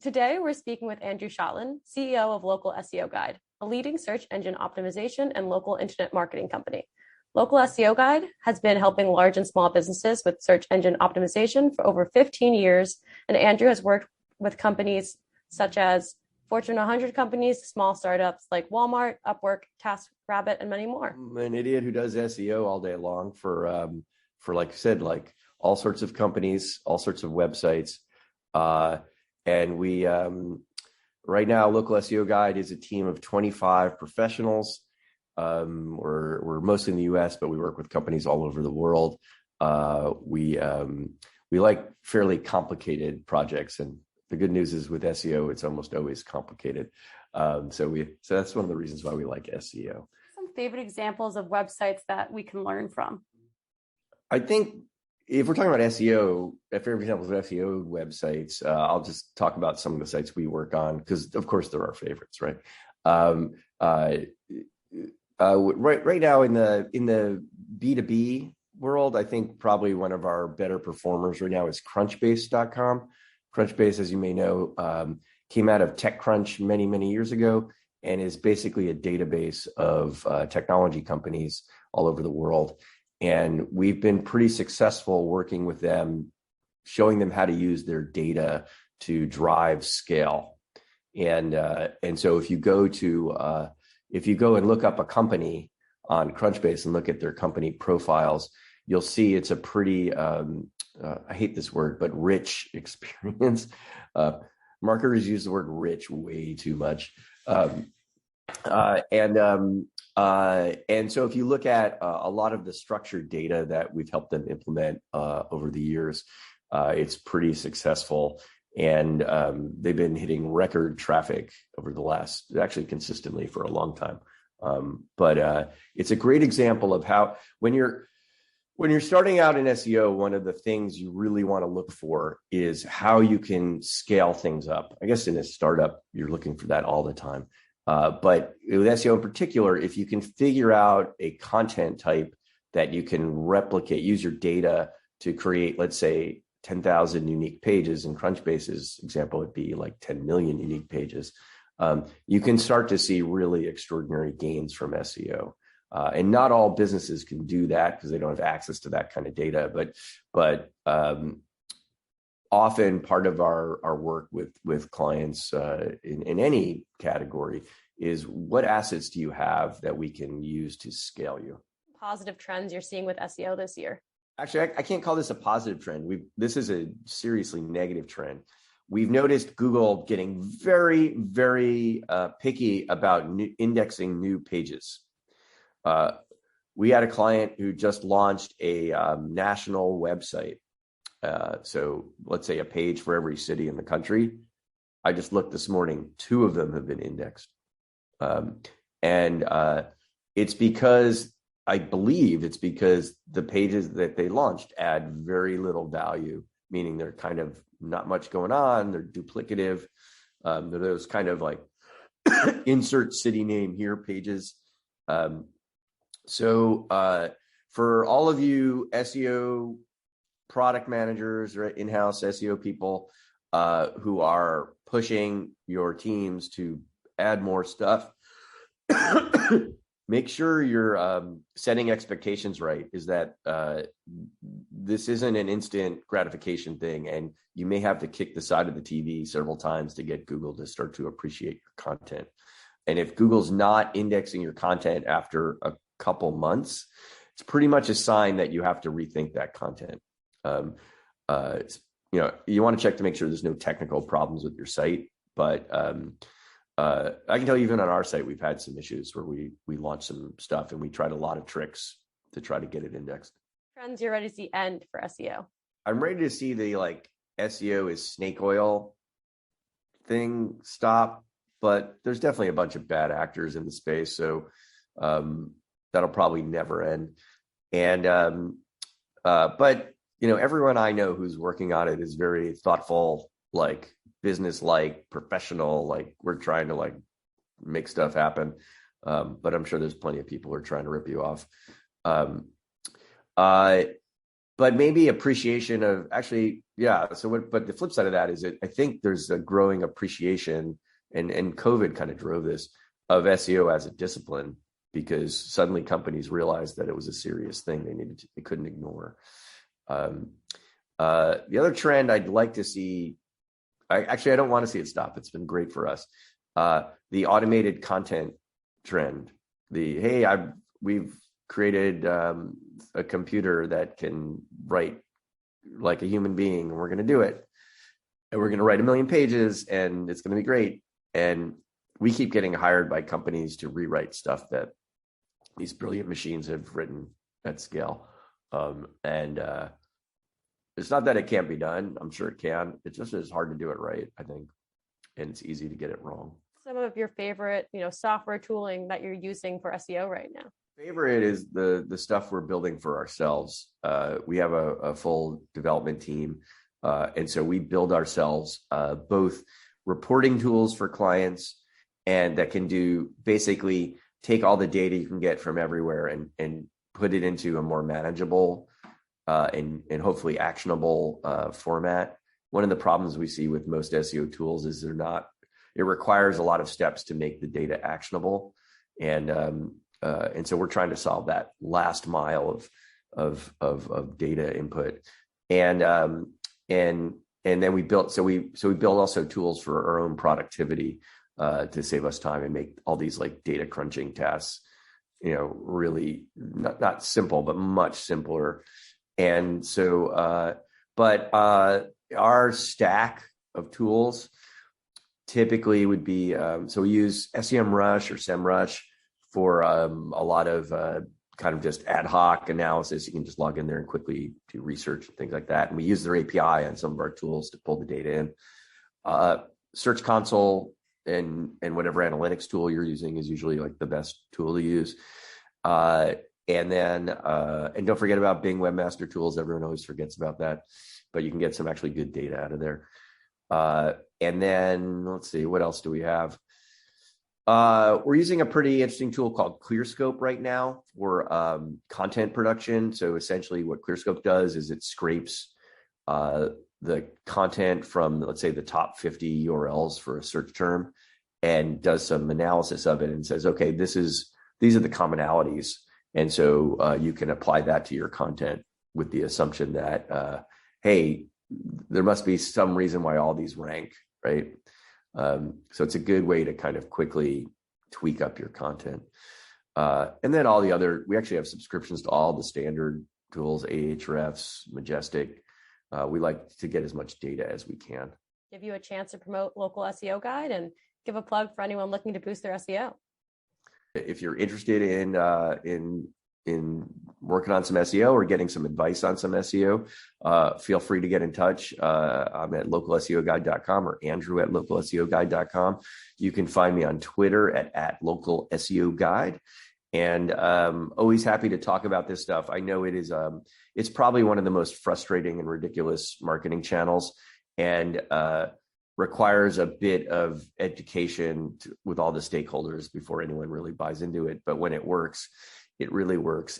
Today, we're speaking with Andrew Shotland, CEO of Local SEO Guide, a leading search engine optimization and local internet marketing company. Local SEO Guide has been helping large and small businesses with search engine optimization for over 15 years, and Andrew has worked with companies such as Fortune 100 companies, small startups like Walmart, Upwork, Task Rabbit, and many more. I'm an idiot who does SEO all day long for like I said, like all sorts of companies, all sorts of websites. And we, right now, Local SEO Guide is a team of 25 professionals. We're mostly in the US, but we work with companies all over the world. We like fairly complicated projects, and the good news is with SEO, it's almost always complicated. So that's one of the reasons why we like SEO. Some favorite examples of websites that we can learn from. I think if we're talking about SEO, favorite examples of SEO websites, I'll just talk about some of the sites we work on because, of course, they're our favorites, right? Right now in the B2B world, I think probably one of our better performers right now is Crunchbase.com. Crunchbase, as you may know, came out of TechCrunch many years ago and is basically a database of technology companies all over the world. And we've been pretty successful working with them, showing them how to use their data to drive scale. And so if you go and look up a company on Crunchbase and look at their company profiles, you'll see it's a pretty, I hate this word, but rich experience. Marketers use the word rich way too much. And so if you look at a lot of the structured data that we've helped them implement over the years, it's pretty successful. And they've been hitting record traffic over the last, actually consistently for a long time. But it's a great example of how when you're starting out in SEO, one of the things you really want to look for is how you can scale things up. I guess in a startup, you're looking for that all the time. But with SEO in particular, if you can figure out a content type that you can replicate, use your data to create, let's say, 10,000 unique pages, in Crunchbase's example, it'd be like 10 million unique pages. You can start to see really extraordinary gains from SEO. And not all businesses can do that because they don't have access to that kind of data. But often part of our work with clients in any category is what assets do you have that we can use to scale you? Positive trends you're seeing with SEO this year? Actually, I can't call this a positive trend. This is a seriously negative trend. We've noticed Google getting very picky about indexing new pages. We had a client who just launched a national website. So let's say a page for every city in the country. I just looked this morning, 2 of them have been indexed. And it's because, I believe it's because the pages that they launched add very little value, meaning they're kind of not much going on, they're duplicative. They're those kind of like insert city name here pages. So for all of you SEO product managers or in-house SEO people who are pushing your teams to add more stuff, make sure you're setting expectations right, is that this isn't an instant gratification thing, and you may have to kick the side of the TV several times to get Google to start to appreciate your content. And if Google's not indexing your content after a couple months, it's pretty much a sign that you have to rethink that content. You want to check to make sure there's no technical problems with your site, but I can tell you even on our site, we've had some issues where we launched some stuff and we tried a lot of tricks to try to get it indexed. Trends you're ready to see end for SEO? I'm ready to see the SEO is snake oil thing stop, but there's definitely a bunch of bad actors in the space. So that'll probably never end. And, but everyone I know who's working on it is very thoughtful, business-like, professional, we're trying to make stuff happen. But I'm sure there's plenty of people who are trying to rip you off. But maybe appreciation of, actually, Yeah. But the flip side of that is I think there's a growing appreciation, and COVID kind of drove this, of SEO as a discipline, because suddenly companies realized that it was a serious thing they couldn't ignore. The other trend I'd like to see, I don't want to see it stop. It's been great for us. The automated content trend. We've created a computer that can write like a human being, and we're going to do it. And we're going to write 1 million pages, and it's going to be great. And we keep getting hired by companies to rewrite stuff that these brilliant machines have written at scale. And it's not that it can't be done. I'm sure it can. It just is hard to do it right, I think. And it's easy to get it wrong. Some of your favorite, software tooling that you're using for SEO right now? Favorite is the stuff we're building for ourselves. We have a full development team. And so we build ourselves both reporting tools for clients, and that can do basically take all the data you can get from everywhere and put it into a more manageable and hopefully actionable format. One of the problems we see with most SEO tools is it requires a lot of steps to make the data actionable. And so we're trying to solve that last mile of data input. And then we built also tools for our own productivity to save us time and make all these like data crunching tasks, really not simple, but much simpler. And so, but our stack of tools typically would be, so we use SEMrush or SEMrush for a lot of kind of just ad hoc analysis. You can just log in there and quickly do research and things like that. And we use their API on some of our tools to pull the data in. Search Console and whatever analytics tool you're using is usually like the best tool to use. And don't forget about Bing Webmaster Tools. Everyone always forgets about that, but you can get some actually good data out of there. And then let's see, what else do we have? We're using a pretty interesting tool called Clearscope right now for content production. So essentially what Clearscope does is it scrapes the content from, let's say, the top 50 URLs for a search term and does some analysis of it and says, okay, these are the commonalities. And so you can apply that to your content with the assumption that, hey, there must be some reason why all these rank, right? So it's a good way to kind of quickly tweak up your content. And then we actually have subscriptions to all the standard tools, Ahrefs, Majestic. We like to get as much data as we can. Give you a chance to promote Local SEO Guide and give a plug for anyone looking to boost their SEO. If you're interested in working on some SEO or getting some advice on some SEO, feel free to get in touch. I'm at localseoguide.com or Andrew at localseoguide.com. You can find me on Twitter at localseoguide. And always happy to talk about this stuff. I know it's probably one of the most frustrating and ridiculous marketing channels, and requires a bit of education with all the stakeholders before anyone really buys into it. But when it works, it really works.